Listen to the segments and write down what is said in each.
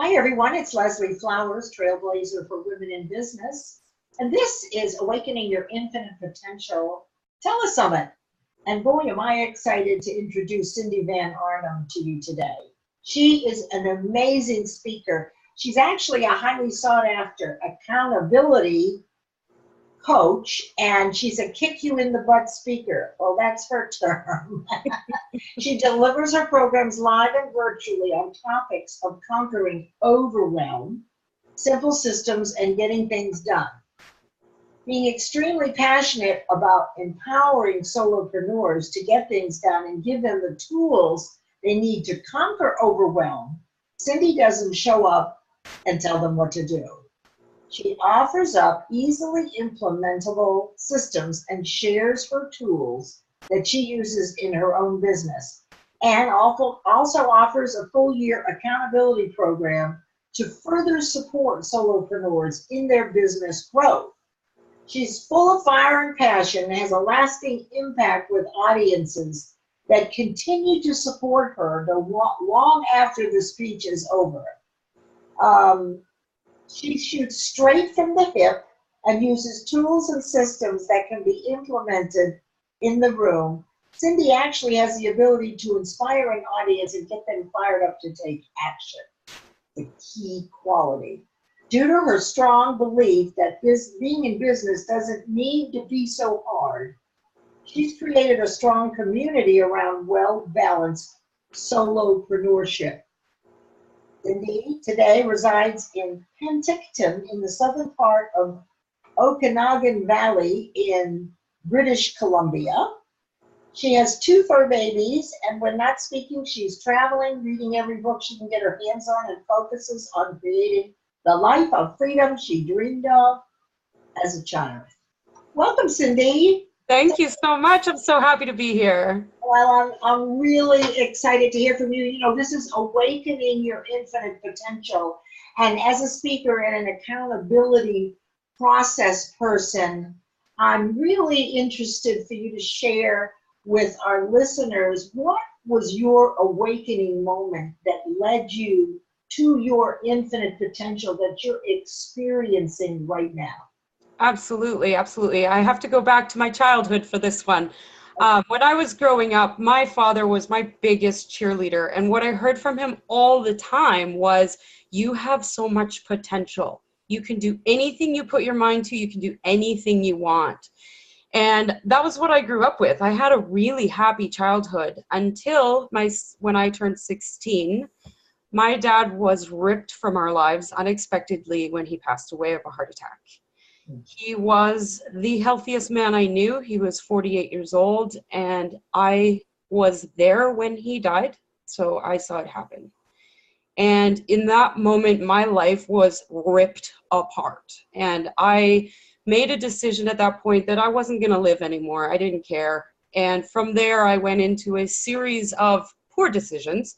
Hi, everyone. It's Leslie Flowers, Trailblazer for Women in Business. And this is Awakening Your Infinite Potential Telesummit. And boy, am I excited to introduce Cindy Van Arnam to you today. She is an amazing speaker. She's actually a highly sought after accountability coach, and she's a kick you in the butt speaker. Well, that's her term. She delivers her programs live and virtually on topics of conquering overwhelm, simple systems, and getting things done. Being extremely passionate about empowering solopreneurs to get things done and give them the tools they need to conquer overwhelm, Cindy doesn't show up and tell them what to do. She offers up easily implementable systems and shares her tools that she uses in her own business, and also offers a full year accountability program to further support solopreneurs in their business growth. She's full of fire and passion and has a lasting impact with audiences that continue to support her long after the speech is over. She shoots straight from the hip and uses tools and systems that can be implemented in the room. Cindy actually has the ability to inspire an audience and get them fired up to take action, the key quality. Due to her strong belief that being in business doesn't need to be so hard, she's created a strong community around well-balanced solopreneurship. Cindy today resides in Penticton in the southern part of Okanagan Valley in British Columbia. She has 2 fur babies, and when not speaking, she's traveling, reading every book she can get her hands on, and focuses on creating the life of freedom she dreamed of as a child. Welcome, Cindy. Thank you so much. I'm so happy to be here. Well, I'm really excited to hear from you. You know, this is Awakening Your Infinite Potential. And as a speaker and an accountability process person, I'm really interested for you to share with our listeners, what was your awakening moment that led you to your infinite potential that you're experiencing right now? Absolutely, absolutely. I have to go back to my childhood for this one. When I was growing up, my father was my biggest cheerleader. And what I heard from him all the time was, you have so much potential. You can do anything you put your mind to. You can do anything you want. And that was what I grew up with. I had a really happy childhood until when I turned 16. My dad was ripped from our lives unexpectedly when he passed away of a heart attack. He was the healthiest man I knew. He was 48 years old, and I was there when he died, so I saw it happen. And in that moment, my life was ripped apart. And I made a decision at that point that I wasn't going to live anymore. I didn't care. And from there, I went into a series of poor decisions.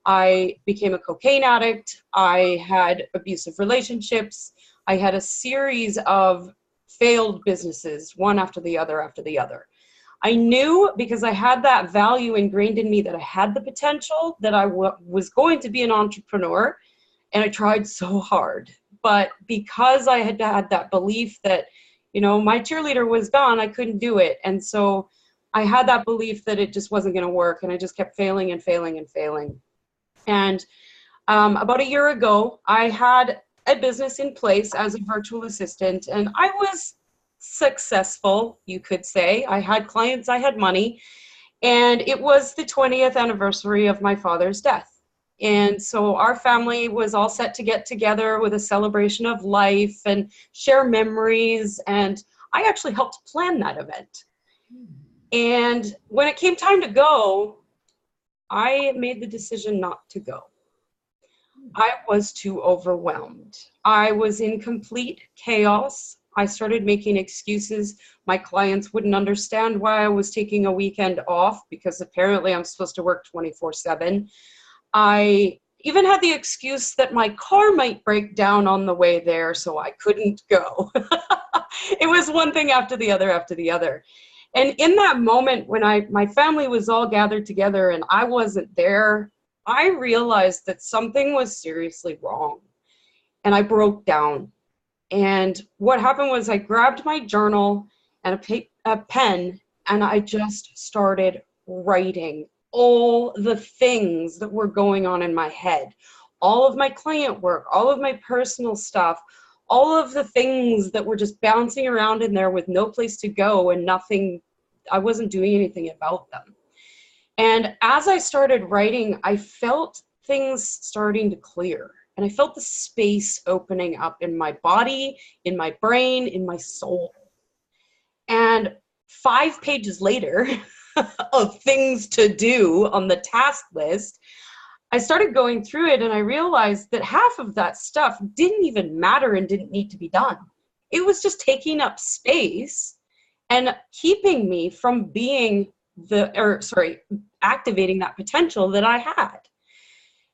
I became a cocaine addict. I had abusive relationships. I had a series of failed businesses, one after the other after the other. I knew, because I had that value ingrained in me, that I had the potential, that I was going to be an entrepreneur, and I tried so hard. But because I had had that belief that, you know, my cheerleader was gone, I couldn't do it. And so I had that belief that it just wasn't going to work, and I just kept failing and failing and failing. And about a year ago, I had a business in place as a virtual assistant, and I was successful, you could say. I had clients, I had money, and it was the 20th anniversary of my father's death. And so our family was all set to get together with a celebration of life and share memories, and I actually helped plan that event. And when it came time to go, I made the decision not to go. I was too overwhelmed. I was in complete chaos. I started making excuses. My clients wouldn't understand why I was taking a weekend off, because apparently I'm supposed to work 24/7. I even had the excuse that my car might break down on the way there, so I couldn't go. It was one thing after the other after the other. And in that moment when my family was all gathered together and I wasn't there, I realized that something was seriously wrong, and I broke down. And what happened was I grabbed my journal and a pen, and I just started writing all the things that were going on in my head, all of my client work, all of my personal stuff, all of the things that were just bouncing around in there with no place to go and nothing, I wasn't doing anything about them. And as I started writing, I felt things starting to clear. And I felt the space opening up in my body, in my brain, in my soul. And 5 pages later of things to do on the task list, I started going through it and I realized that half of that stuff didn't even matter and didn't need to be done. It was just taking up space and keeping me from being activating that potential that I had.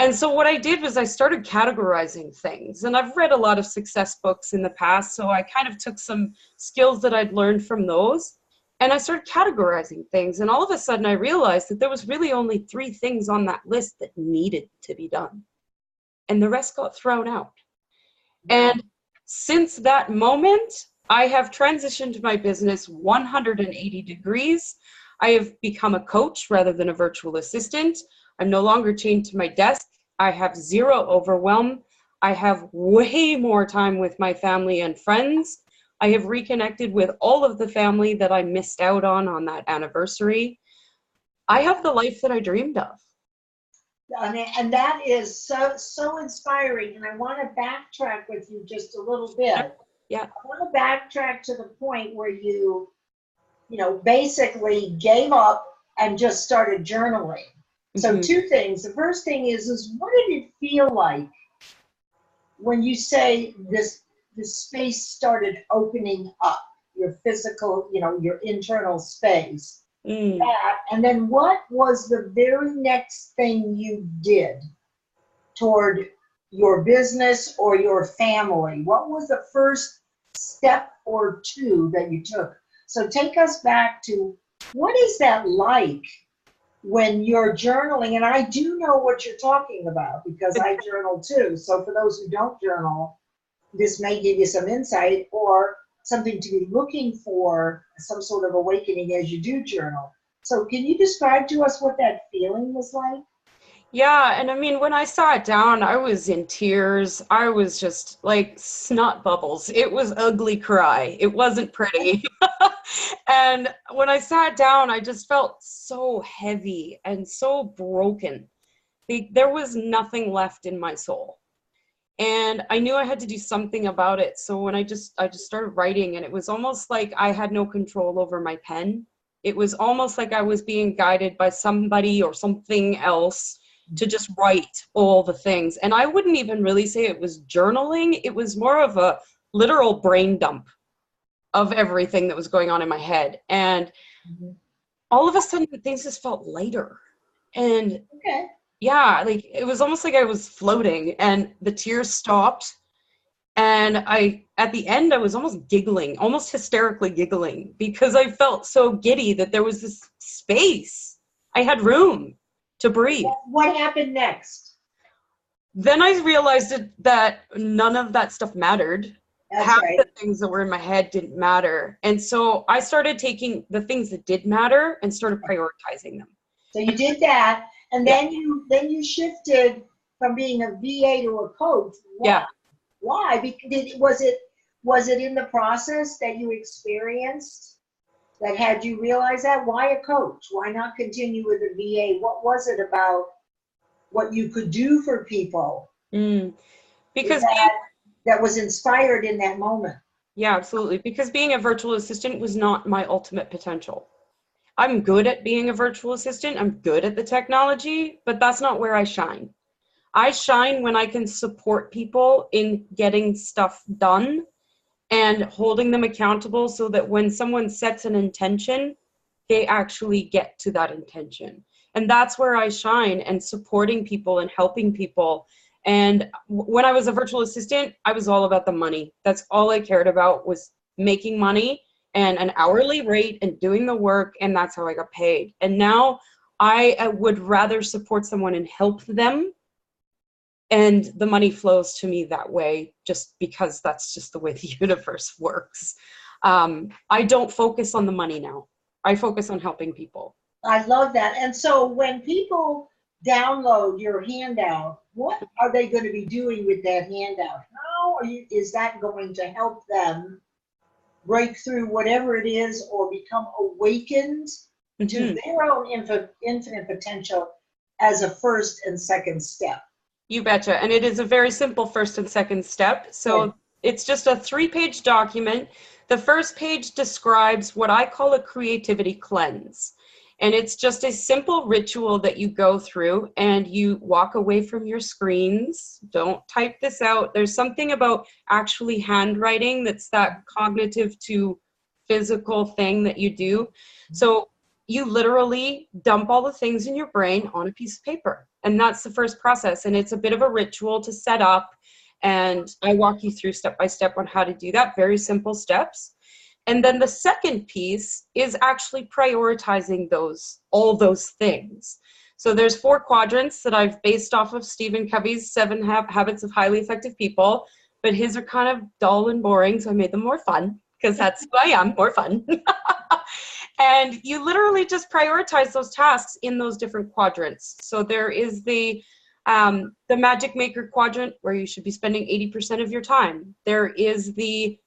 And so what I did was I started categorizing things. And I've read a lot of success books in the past, so I kind of took some skills that I'd learned from those, and I started categorizing things. And all of a sudden I realized that there was really only 3 things on that list that needed to be done. And the rest got thrown out. And since that moment, I have transitioned my business 180 degrees. I have become a coach rather than a virtual assistant. I'm no longer chained to my desk. I have 0 overwhelm. I have way more time with my family and friends. I have reconnected with all of the family that I missed out on that anniversary. I have the life that I dreamed of. And that is so inspiring. And I want to backtrack with you just a little bit. Yeah. I want to backtrack to the point where you basically gave up and just started journaling. So 2 things. The first thing is what did it feel like when you say the space started opening up, your physical, your internal space? That, and then what was the very next thing you did toward your business or your family? What was the first step or 2 that you took? So take us back to, what is that like when you're journaling? And I do know what you're talking about because I journal too. So for those who don't journal, this may give you some insight or something to be looking for, some sort of awakening as you do journal. So can you describe to us what that feeling was like? Yeah, and I mean, when I sat down, I was in tears. I was just like snot bubbles. It was ugly cry. It wasn't pretty. And when I sat down, I just felt so heavy and so broken. There was nothing left in my soul. And I knew I had to do something about it. So when I just started writing, and it was almost like I had no control over my pen. It was almost like I was being guided by somebody or something else to just write all the things. And I wouldn't even really say it was journaling. It was more of a literal brain dump of everything that was going on in my head. And all of a sudden things just felt lighter. And yeah, like it was almost like I was floating and the tears stopped. And at the end, I was almost giggling, almost hysterically giggling, because I felt so giddy that there was this space. I had room to breathe. What happened next? Then I realized that none of that stuff mattered. Half the things that were in my head didn't matter. And so I started taking the things that did matter and started prioritizing them. So you did that, and then you shifted from being a VA to a coach. Why? Yeah. Why? Because was it in the process that you experienced that had you realize that? Why a coach? Why not continue with a VA? What was it about what you could do for people? Because that was inspired in that moment. Yeah, absolutely. Because being a virtual assistant was not my ultimate potential. I'm good at being a virtual assistant. I'm good at the technology, but that's not where I shine. I shine when I can support people in getting stuff done and holding them accountable so that when someone sets an intention, they actually get to that intention. And that's where I shine, and supporting people and helping people. And when I was a virtual assistant, I was all about the money. That's all I cared about, was making money and an hourly rate and doing the work, and that's how I got paid. And now I would rather support someone and help them, and the money flows to me that way, just because that's just the way the universe works. I don't focus on the money now. I focus on helping people. I love that. And so when people download your handout, what are they going to be doing with that handout? Is that going to help them break through whatever it is or become awakened to their own infinite potential as a first and second step? You betcha. And it is a very simple first and second step. So it's just a 3-page document. The first page describes what I call a creativity cleanse. And it's just a simple ritual that you go through and you walk away from your screens. Don't type this out. There's something about actually handwriting that's that cognitive to physical thing that you do. So you literally dump all the things in your brain on a piece of paper. And that's the first process. And it's a bit of a ritual to set up. And I walk you through step by step on how to do that. Very simple steps. And then the second piece is actually prioritizing all those things. So there's 4 quadrants that I've based off of Stephen Covey's 7 Habits of Highly Effective People, but his are kind of dull and boring, so I made them more fun, because that's who I am, more fun. And you literally just prioritize those tasks in those different quadrants. So there is the magic maker quadrant, where you should be spending 80% of your time. There is the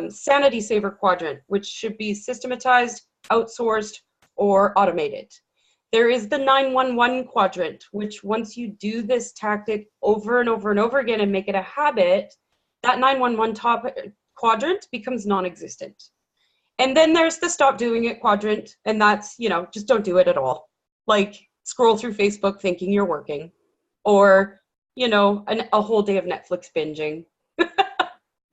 sanity saver quadrant, which should be systematized, outsourced, or automated. There is the 911 quadrant, which once you do this tactic over and over and over again and make it a habit, that 911 quadrant becomes non-existent. And then there's the stop doing it quadrant, and that's, just don't do it at all. Like, scroll through Facebook thinking you're working, or, a whole day of Netflix binging.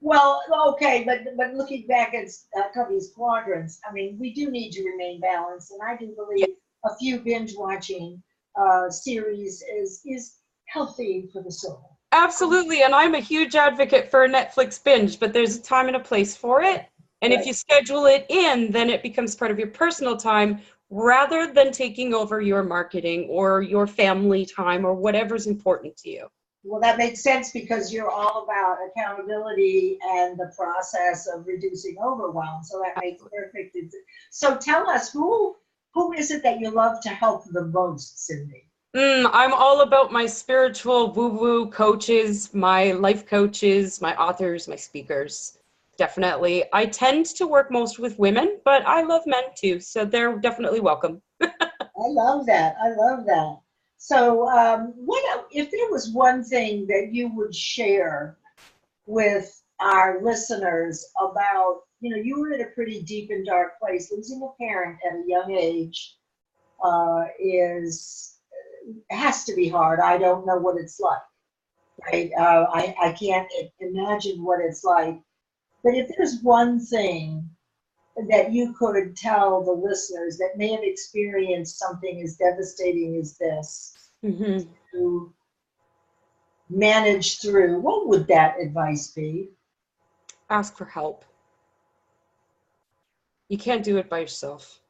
Well, okay, but looking back at Covey's quadrants, I mean, we do need to remain balanced, and I do believe a few binge watching series is healthy for the soul. Absolutely, and I'm a huge advocate for a Netflix binge, but there's a time and a place for it. And if you schedule it in, then it becomes part of your personal time rather than taking over your marketing or your family time or whatever's important to you. Well, that makes sense, because you're all about accountability and the process of reducing overwhelm. So that makes perfect sense. So tell us, who is it that you love to help the most, Cindy? I'm all about my spiritual woo-woo coaches, my life coaches, my authors, my speakers. Definitely. I tend to work most with women, but I love men too, so they're definitely welcome. I love that. I love that. So what if there was one thing that you would share with our listeners about, you were in a pretty deep and dark place. Losing a parent at a young age has to be hard. I don't know what it's like, right? I can't imagine what it's like. But if there's one thing that you could tell the listeners that may have experienced something as devastating as this, to manage through, what would that advice be? Ask for help. You can't do it by yourself.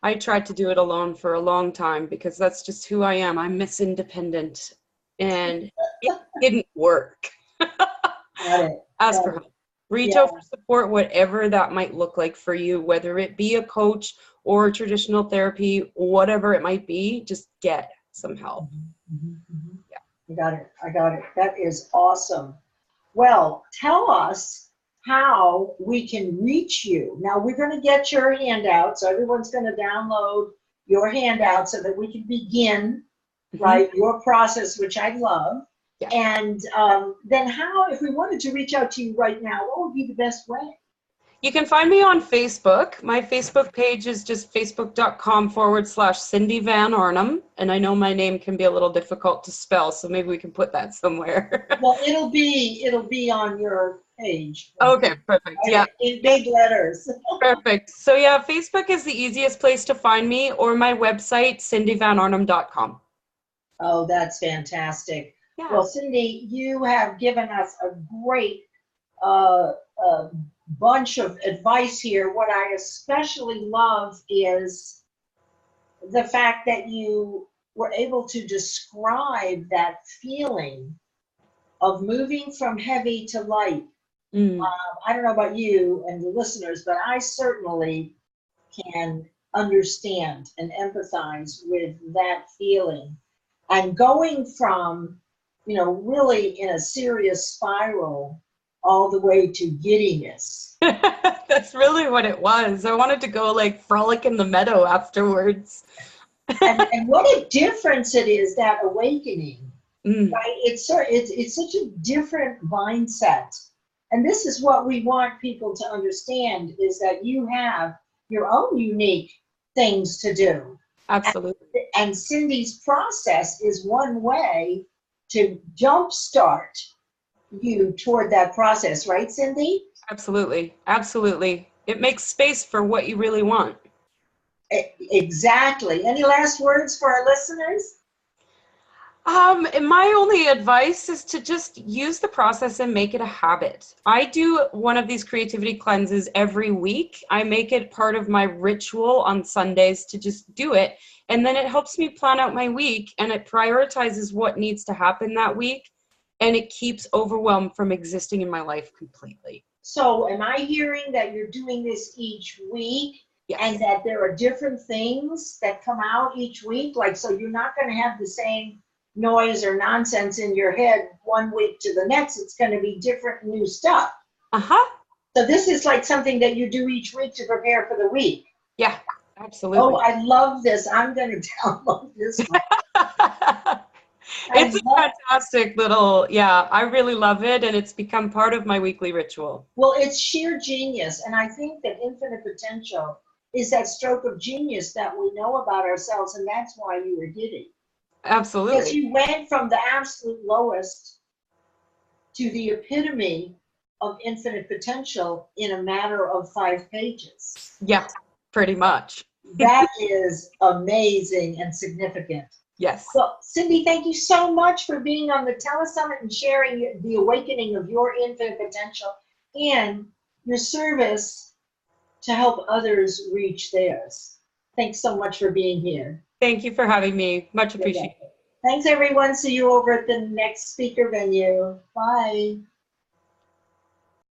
I tried to do it alone for a long time because that's just who I am. I'm Miss Independent, and it didn't work. Ask for help. Reach out for support, whatever that might look like for you, whether it be a coach or traditional therapy, whatever it might be, just get some help. Yeah. I got it. That is awesome. Well, tell us how we can reach you. Now, we're going to get your handout, so everyone's going to download your handout so that we can begin, right, your process, which I love. Yeah. And then if we wanted to reach out to you right now, what would be the best way? You can find me on Facebook. My Facebook page is just facebook.com/Cindy Van Arnam. And I know my name can be a little difficult to spell, so maybe we can put that somewhere. Well, it'll be on your page. Okay, perfect. Yeah. In big letters. Perfect. So yeah, Facebook is the easiest place to find me, or my website, cindyvanarnam.com. Oh, that's fantastic. Yeah. Well, Cindy, you have given us a great bunch of advice here. What I especially love is the fact that you were able to describe that feeling of moving from heavy to light. Mm. I don't know about you and the listeners, but I certainly can understand and empathize with that feeling. And going from, really in a serious spiral all the way to giddiness. That's really what it was. I wanted to go like frolic in the meadow afterwards. And what a difference it is, that awakening, Mm. right? It's such a different mindset. And this is what we want people to understand, is that you have your own unique things to do. Absolutely. And Cindy's process is one way to jumpstart you toward that process, right, Cindy? Absolutely. Absolutely. It makes space for what you really want. Exactly. Any last words for our listeners? And my only advice is to just use the process and make it a habit. I do one of these creativity cleanses every week. I make it part of my ritual on Sundays to just do it. And then it helps me plan out my week, and it prioritizes what needs to happen that week. And it keeps overwhelm from existing in my life completely. So am I hearing that you're doing this each week, Yes. and that there are different things that come out each week? Like, so you're not going to have the same noise or nonsense in your head one week to the next. It's going to be different new stuff. Uh-huh. So this is like something that you do each week to prepare for the week. Yeah, Oh, absolutely. I love this. I'm going to download this one. It's a fantastic little, yeah, I really love it, and it's become part of my weekly ritual. Well, it's sheer genius. And I think that infinite potential is that stroke of genius that we know about ourselves. And that's why you were giddy. Because Absolutely. you went from the absolute lowest to the epitome of infinite potential in a matter of 5 pages. Yeah, pretty much. That is amazing and significant. Yes. Well, Cindy, thank you so much for being on the Telesummit and sharing the awakening of your infinite potential and your service to help others reach theirs. Thanks so much for being here. Thank you for having me. Much appreciated. Thanks, everyone. See you over at the next speaker venue. Bye.